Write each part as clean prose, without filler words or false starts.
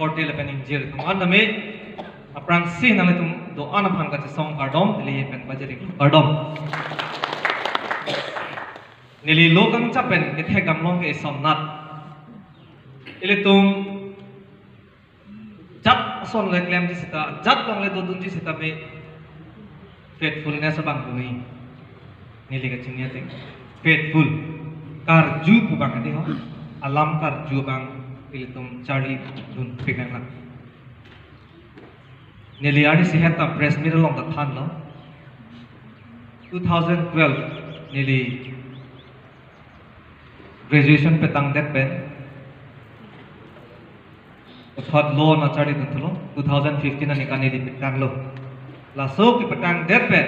korte le pening jir tum andame aprang si nang tum do ana phan ka song kardom li pen bajari kardom nili lokang chapen ke thegam long ke somnat ile tum jat son le klem ji sita jat long le dodun ji sita me faithfulness abang bui nili ka chingya te faithful kar ju pu bang ade ho alam kar ju bang ile tum chari dun pekang la nili ari si heta press meet long the than no 2012 nili graduation petang det pen thot law na chari dun thlo 2015 na nikani di petang lo la so ki petang det pen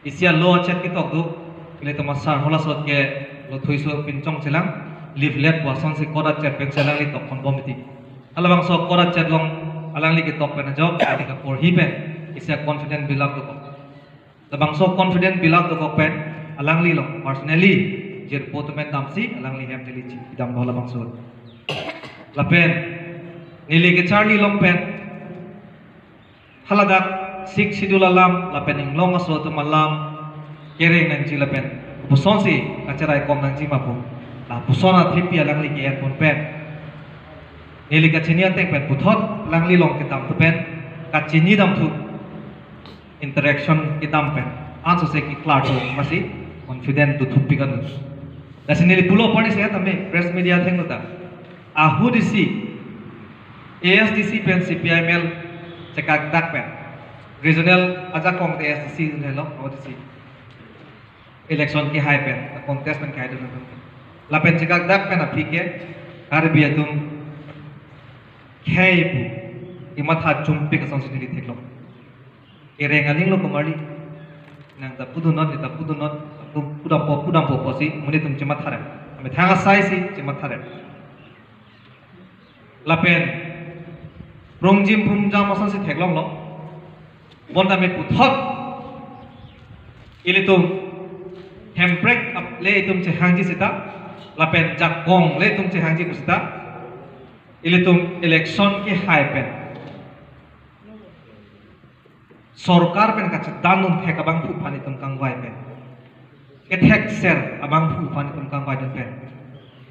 isia law chat ki tok du ile to masar hola sot ke lo thuiso pinchong chelang leaflet wason se koda chat pen chelang li tok kon bomiti ala bang so koda chat long alang li ki tok pen job ati ka por hi pen isia confident bilak du ko la bang so confident bilak du ko pen alang li lo personally jer potomen damsi alang li hem dili chi idam hola bang so la pen nili ke charli long pen haladak sik sidul alam la pen ing long aso to malam kereng nang ji la pen puson si acarai kom nang ji mapu la pusona thipi alang li ke airport pen nili ka chinia tek pen puthot lang li long ke dam to pen ka chini dam thu interaction ke dam pen anso se ki klar to masi confident to thupi kan dasi nili pulo padi se tame press media theng ta ahudisi ASDC pen CPIML cekak dak pen regional aja kong ASDC hello ASDC election ki high pen contest pen khai dun la pen cekak dak pen apike har biatum khai pu imatha chumpi ka song sinili theklo ereng aling lo komali nang ta pudunot pudam po posi muni tum chima thare ame thanga sai si chima thare lapen rongjim phumjam asan si theklong lo bonda me puthot ilitum hemprek ap le tum che hangji sita lapen jakong le tum che hangji kusita ilitum election ki hai pen sorkar pen ka danun thekabang phu phani tum kangwai pen ke thek ser abang phu phani tum kangwai pen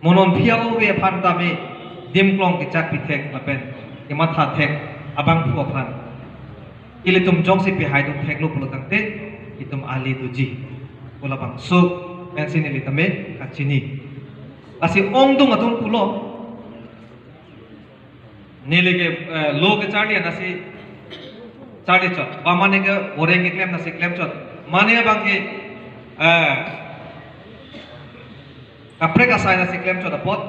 monon phiao we phan ta me dimklong ke chak pithek lapen imatha thek abang phu phan ilitum jongsi pi haidum thek lo pulo tangte itum ali duji bola bang so pensin ilitame kachini asi ongdung atum pulo nelige lo ke charli anasi charli chot bamane ke oreng ke klem nasi klem chot mane bang ke kapre ka sai nasi klem chot apot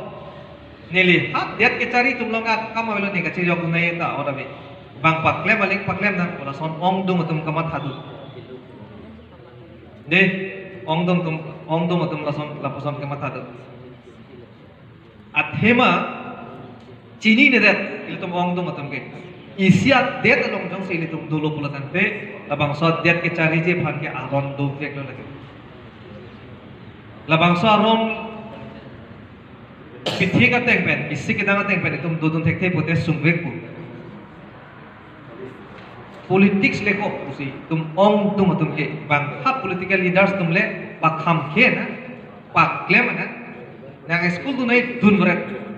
nili hat det ke cari tumlonga kamawelo ni ka chiro kunai ta orabe bang paklem na ola son ongdung atum kamat hadu de ongdung atum la son laposon kamat hadu athema chini ne det ilitum ongdung atum ke isia det along jong se ilitum dolo pulatan te labang so det ke cari je phan ke aron do vek lo lagi labang so aron pithi ka teng pen isi kita ka teng pen itum dodun thek thek pote sumvek pu politics leko usi tum ong tum ke bang ha political leaders tum le pakham khe na paklem na nang school tu nai dun bore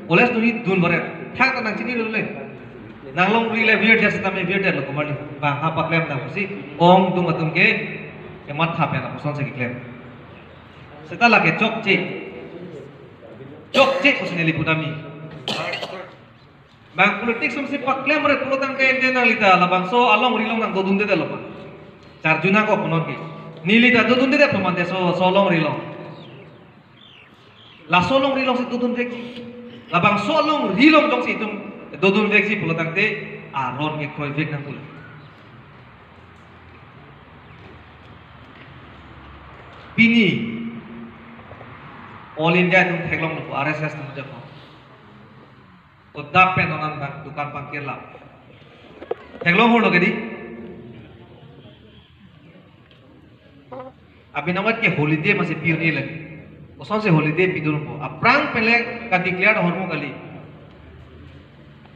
college tu ni dun bore thak ta nang chini le nang long ri le viet jas ta me viet le ko mali bang ha paklem na usi ong tum ke emat tha pe na poson se ki klem seta la ke chok cek usine lipudami bang politics sum si paklem re pulotang ke endena lita labang so along rilong nang dodun de lopa charjuna ko punon ke nilita dodun de pamante so long rilong la so long rilong si dodun de labang so long rilong jong si tum dodun de si pulotang de aron ke kroi vek nang pul pini All India tum theklong lo RSS tum jako udap pen onan bang dukan pangkir la theklong holo gedi abinawat ke holiday masih pioni lagi oson se holiday pidun po aprang pele ka declare hormo kali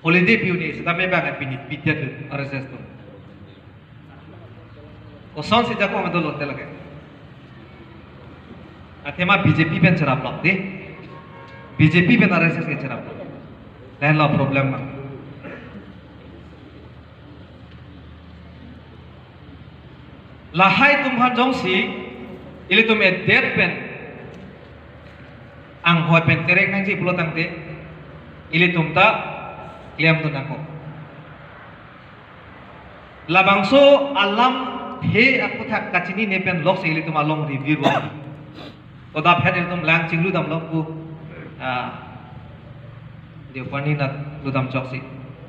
holiday view ni sita me bang pinit pitia tu RSS tu oson si jako amado lotte lage athema BJP pen charap lok de BJP pen RSS ke charap lain lo problem ma lahai tum han jong si ili tum e dead pen ang hoi pen terek nang ji pulotang te ili tum ta claim tu nako labangso alam he aku thak kachini ne pen lok se ili tum along review ro to da phet ili tum lang chinglu dam lok ku de pani na lu dam chok si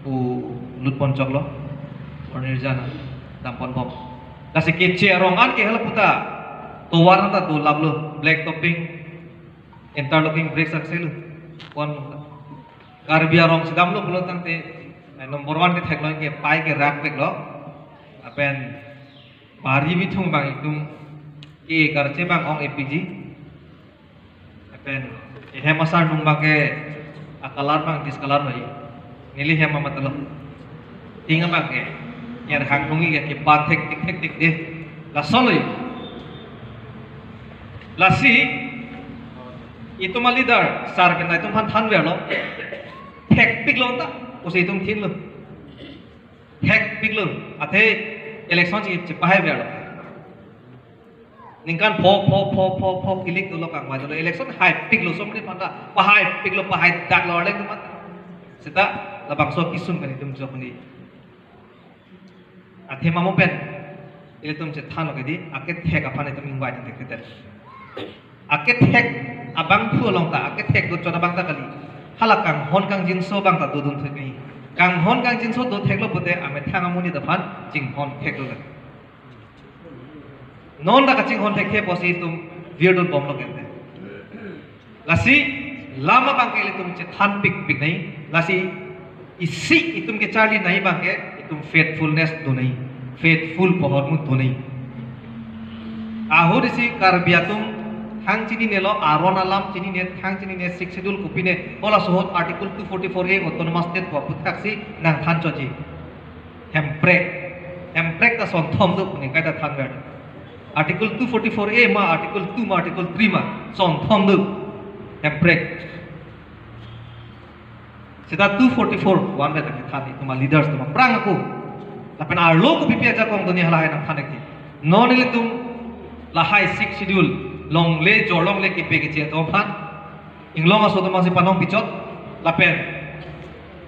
u lutpon chok lo or nirjana dam pon bom la se ke che rongan ke hala puta to warna ta do lablo black topping interlocking brake sakselu kon Karbia rong sedam lo belum tangte nomor 1 ke tagline ke pai ke rack pek lo apen bari bitung bang itum ke karche bang ong APG apen hemasar nung bang ke akalar bang diskalar lagi nili hema matlo tinga bang ke yar hang nungi ke pathek tik de la soloi lasi itu malidar sar ke nai tum than ver lo hack big lo ta usi tum thin lo hack big lo athe election chi pahai ver lo ningkan pho kilik lo kang ma lo election hai big lo somri panda pahai big lo pahai dak lo le tum sita la bangso kisun kan tum jok ni athe mamu pen ile tum che than lo ke di aket hack apane tum invite te te aket hack abang thu long ta aket hack do chona bang ta kali halakang hon kang jinso bang ta do dun thei kang hon kang jinso do thek lo pote ame thang amuni da phan jing hon thek lo non da ka jing hon thek the posi tum virdon bom lo kente lasi lama bang ke tum che than pik nai lasi isi itum ke charli nai bang ke itum faithfulness do nai faithful pohor mu do nai ahurisi karbiatum hang chini nelo aron alam chini ne hang chini ne 6 schedule kupine ola sohot article 244 a autonomous state ko puthaksi nang than choji hemprek ta son thom do ni kai ta than ber article 244 a ma article 2 ma article 3 ma son thom do hemprek sita 244 wan ta thani tuma leaders tuma prang aku lapen ar lo ko pipia ja kong dunia halai nang thanek ti non ile tum lahai 6 schedule long le jorlong le kipe ke che to phan inglong aso to masi panong pichot lapen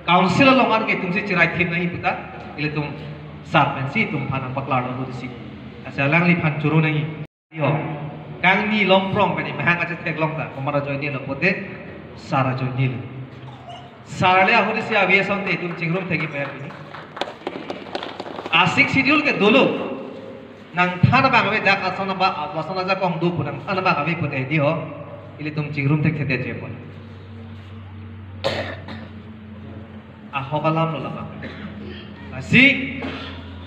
council longan ke tumsi chirai thim nahi puta ile tum sarpen si tum phan paklar do si asa lang li phan churu nahi yo kang ni long prong pe ni mahang acha tek long ta komara join ni lo pote sara join ni sara le ahuri si aviation te tum chingrum thegi pe ni asik schedule ke dolo nang thana ba gabe jak asana ba asana ja kong du punang thana ba gabe pute di ho ili tum chingrum tek thete je pon a hokalam lo lama asi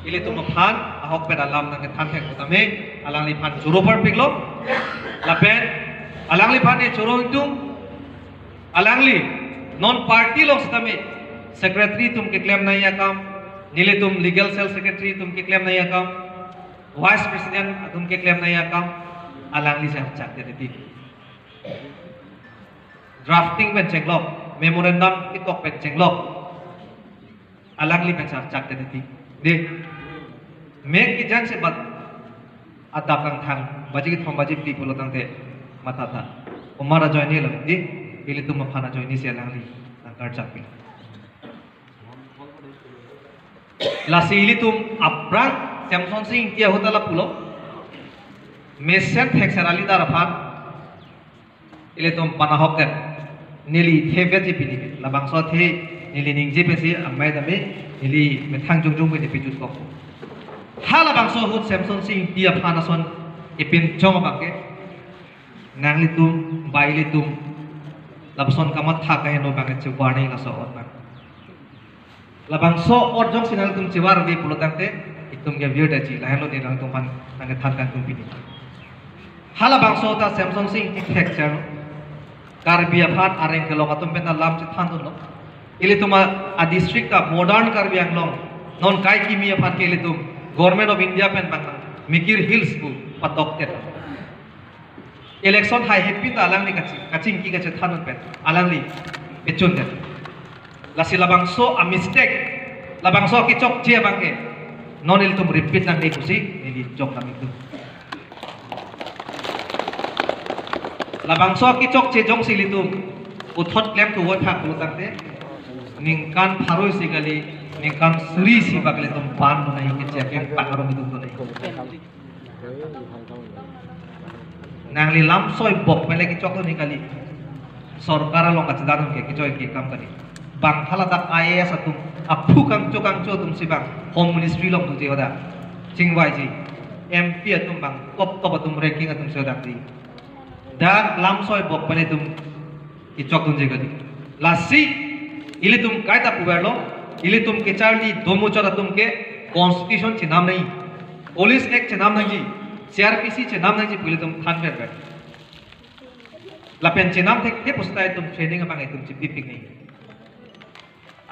ili tum phan a hok pe dalam nang than thek putame alang li phan juro par piglo lapen alang li phan ni juro tum alang li non party lo stame secretary tum ke claim nahi akam nile tum legal cell secretary tum ke claim nahi akam vice president तुम के क्लेम नहीं आकाम अलांगली से चाहते थे ड्राफ्टिंग में चेंगलो मेमोरेंडम इतोक पे चेंगलो अलांगली में चाहते थे दे मेक की जान से बात अदाप कंग थांग बाजी की थम बाजी पी पुलो तंग थे मता था उमारा जॉइनी लग दी इले तुम अफाना जॉइनी से अलांगली कर चाहते लासी इले तुम अपरांग Samson sing kia hota la pulo mesen thexerali darafan ile tom panahoker nili thebe je pini la bangso the nili ningje pesi amai dame nili methang jungjung be pijut ko hala bangso hut Samson sing kia phanason ipin chong bangke nangli tum baili tum labson kamat tha ka heno bangke che warning la so on la bangso or jong sinal tum chewar be pulo tangte तुम क्या view duchy line लो देना तुम पन नंगे थान का तुम पिनी हाला बांसो ता सैमसंग सिंह टिक टेक चलो कार्बिया फाट आरेंग के लोग तुम पे ना लाम से थान दो Ili tuma a district ka modern Karbi Anglong non kai kimi apan ke ili tum Government of India pen bang Mikir Hills pu patok tet. Election hai happy ta alang ni kacing ki kace thanun pen alang li echun tet. Lasi labang so a mistake labang so ki chok che bang ke non ili tum repeat nang ni kusi ili chok nang itu. Labang so ki chok che jong sili tum uthot claim to what hak lu tangte ningkan pharoi sigali ningkan sri si bakle tum pan nai ke check pakaro mi tum nai nangli lam soi bok mele ki chok ni kali sarkar long ka chadam ke choi ke kam kali bang thala tak IAS atum aphu kang cho tum si bang home ministry long tu je oda chingwai ji MP atum bang kop atum ranking atum se oda ti dak lam soi bok mele tum ki chok tum je kali lasi ili tum kai ta puberlo ili tum ke charli domo chora tum ke constitution che nam nahi police act che nam nahi CRPC che nam nahi puli tum than ber la pen che nam thek ke pustai tum training abang tum chi pipik nahi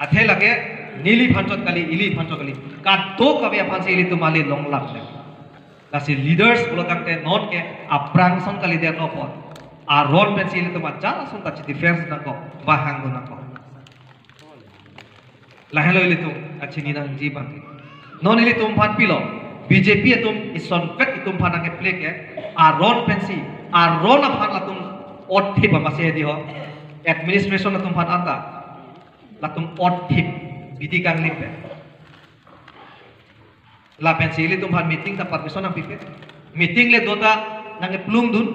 athe lage nili phanchot kali ili phanchot kali ka to kabe aphan se ili tum ali long lak le la si leaders bolo takte non ke aprang son kali der no pot a ron pen se ili tum acha son ta chi defense na ko bahang na ko lahelo ili tum achini nang ji bang non ili tum phan pilo BJP tum ison pek itum phan ang plek ke aron pensi aron aphan latum othi ba mase di ho administration latum phan anta latum othi bidi kang limpe la pensi ili tum phan meeting ta permission ang pipet meeting le dota nang plum dun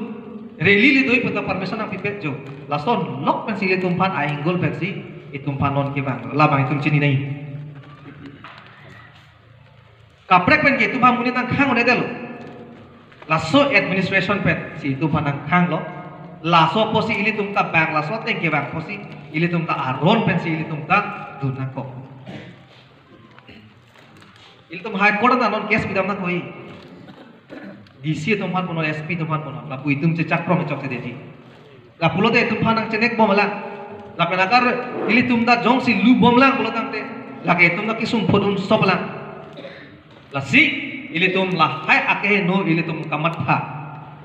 rally le doi pata permission ang pipet jo lason lok pensi ili tum phan aingol pensi itum panon ke bang labang itum chini nai kaprek pen ke itum muni tang khang ne delo laso administration pen si itum panang khang lo laso posi ili tum ta bang laso teng ke bang posi ili tum ta aron pen si ili tum ta dunang ko ili tum high court na non case bidam na koi DC tum pan pono SP tum pan pono la pu itum che chakro me chok se deji la pulo te itum panang chenek bomala lapen agar ili tumda jong si lu bomlang bola tangte lage tumda kisum podun soblang lasi ili tum la hai ake no ili tum kamat tha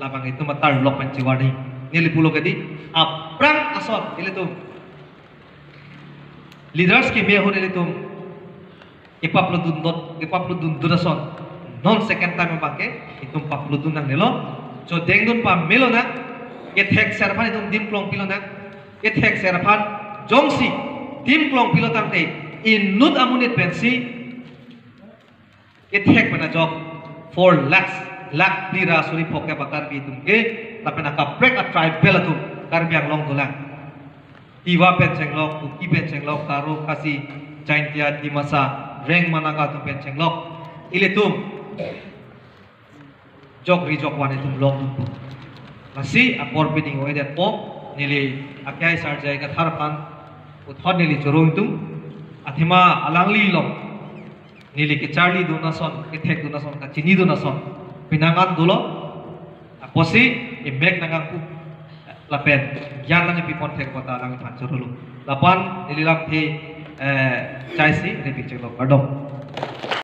labang itu matar lok pen ciwadi nili pulo kedi aprang asot ili tum leaders ki me hon ili tum ipaplu dun durason non second time bake itum paplu dun nang nelo so dengdun pa melona ye thek serpan itum dim plong pilona ethek seraphan jongsi tim klong pilotang te inut amunit pensi ethek mana jok 4 lakh lira suri phoke bakar bi tumke tapena ka break a tribal atu karbiang long dolang iwa pencenglok uki pencenglok karo kasi jaintia dimasa reng managa tu pencenglok iletum jok ri jok wane tum long tum nasi apor bidding oide pop nili akyai sarjai ka tharpan uthon nili jorong tum athima alangli long nili ke charli dunason ke thek dunason ka chini dunason pinangan dulo aposi e mek nangang ku lapen yan lang ipipon thek kota lang phan chorulu lapan nili lam the chaisi re picture lo pardon